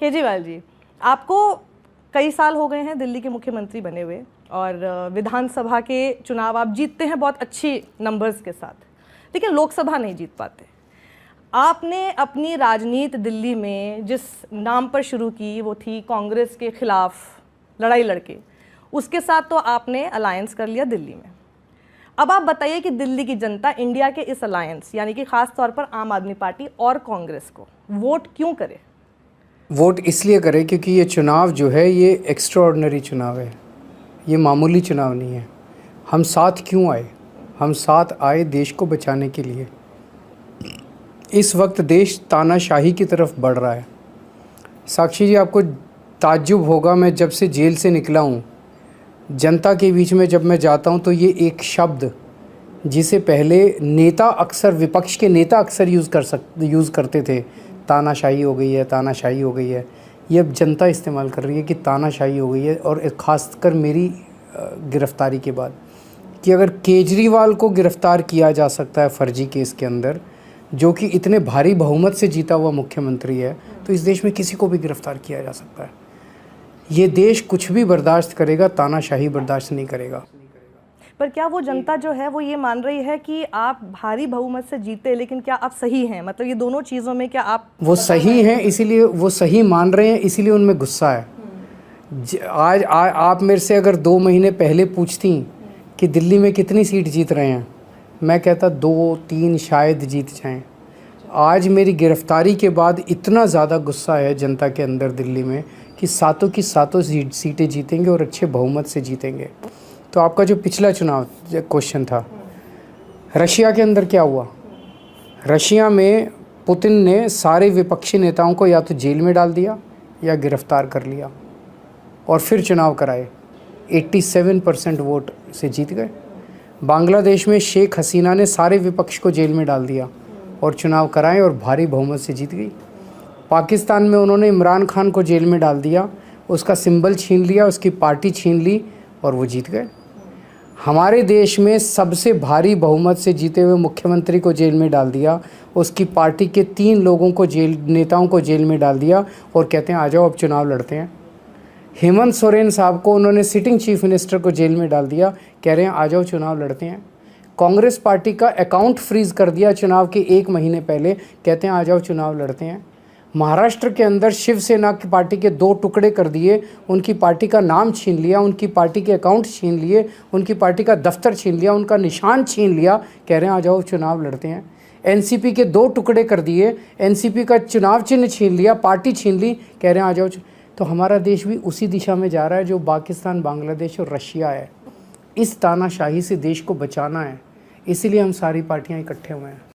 केजरीवाल जी, आपको कई साल हो गए हैं दिल्ली के मुख्यमंत्री बने हुए और विधानसभा के चुनाव आप जीतते हैं बहुत अच्छी नंबर्स के साथ, लेकिन लोकसभा नहीं जीत पाते। आपने अपनी राजनीति दिल्ली में जिस नाम पर शुरू की वो थी कांग्रेस के खिलाफ लड़ाई लड़के, उसके साथ तो आपने अलायंस कर लिया दिल्ली में। अब आप बताइए कि दिल्ली की जनता इंडिया के इस अलायंस यानी कि खास तौर पर आम आदमी पार्टी और कांग्रेस को वोट क्यों करे? वोट इसलिए करें क्योंकि ये चुनाव जो है ये एक्स्ट्राऑर्डिनरी चुनाव है, ये मामूली चुनाव नहीं है। हम साथ क्यों आए? हम साथ आए देश को बचाने के लिए। इस वक्त देश तानाशाही की तरफ बढ़ रहा है। साक्षी जी, आपको ताज्जुब होगा, मैं जब से जेल से निकला हूँ, जनता के बीच में जब मैं जाता हूँ तो ये एक शब्द जिसे पहले नेता अक्सर, विपक्ष के नेता अक्सर यूज़ करते थे, तानाशाही हो गई है, तानाशाही हो गई है, ये अब जनता इस्तेमाल कर रही है कि तानाशाही हो गई है। और ख़ासकर मेरी गिरफ़्तारी के बाद कि अगर केजरीवाल को गिरफ़्तार किया जा सकता है फ़र्जी केस के अंदर, जो कि इतने भारी बहुमत से जीता हुआ मुख्यमंत्री है, तो इस देश में किसी को भी गिरफ़्तार किया जा सकता है। ये देश कुछ भी बर्दाश्त करेगा, तानाशाही बर्दाश्त नहीं करेगा। पर क्या वो जनता जो है वो ये मान रही है कि आप भारी बहुमत से जीते, लेकिन क्या आप सही हैं? मतलब ये दोनों चीज़ों में क्या आप वो सही हैं, इसीलिए वो सही मान रहे हैं, इसीलिए उनमें गुस्सा है। आज आप मेरे से अगर 2 महीने पहले पूछती कि दिल्ली में कितनी सीट जीत रहे हैं, मैं कहता 2-3 शायद जीत जाएं। आज मेरी गिरफ्तारी के बाद इतना ज़्यादा गुस्सा है जनता के अंदर दिल्ली में कि सातों की सातों सीटें जीतेंगे और अच्छे बहुमत से जीतेंगे। तो आपका जो पिछला चुनाव क्वेश्चन था, रशिया के अंदर क्या हुआ? रशिया में पुतिन ने सारे विपक्षी नेताओं को या तो जेल में डाल दिया या गिरफ्तार कर लिया और फिर चुनाव कराए। 87% वोट से जीत गए। बांग्लादेश में शेख हसीना ने सारे विपक्ष को जेल में डाल दिया और चुनाव कराए और भारी बहुमत से जीत गई। पाकिस्तान में उन्होंने इमरान खान को जेल में डाल दिया, उसका सिंबल छीन लिया, उसकी पार्टी छीन ली और वो जीत गए। हमारे देश में सबसे भारी बहुमत से जीते हुए मुख्यमंत्री को जेल में डाल दिया, उसकी पार्टी के 3 लोगों को नेताओं को जेल में डाल दिया और कहते हैं आ जाओ अब चुनाव लड़ते हैं। हेमंत सोरेन साहब को उन्होंने सिटिंग चीफ मिनिस्टर को जेल में डाल दिया, कह रहे हैं आ जाओ चुनाव लड़ते हैं। कांग्रेस पार्टी का अकाउंट फ्रीज कर दिया चुनाव के 1 महीने पहले, कहते हैं आ जाओ चुनाव लड़ते हैं। महाराष्ट्र के अंदर शिवसेना की पार्टी के 2 टुकड़े कर दिए, उनकी पार्टी का नाम छीन लिया, उनकी पार्टी के अकाउंट छीन लिए, उनकी पार्टी का दफ्तर छीन लिया, उनका निशान छीन लिया, कह रहे हैं आ जाओ चुनाव लड़ते हैं। एनसीपी के 2 टुकड़े कर दिए, एनसीपी का चुनाव चिन्ह छीन लिया, पार्टी छीन ली, कह रहे हैं आ जाओ। तो हमारा देश भी उसी दिशा में जा रहा है जो पाकिस्तान, बांग्लादेश और रशिया है। इस तानाशाही से देश को बचाना है, इसीलिए हम सारी पार्टियाँ इकट्ठे हुए हैं।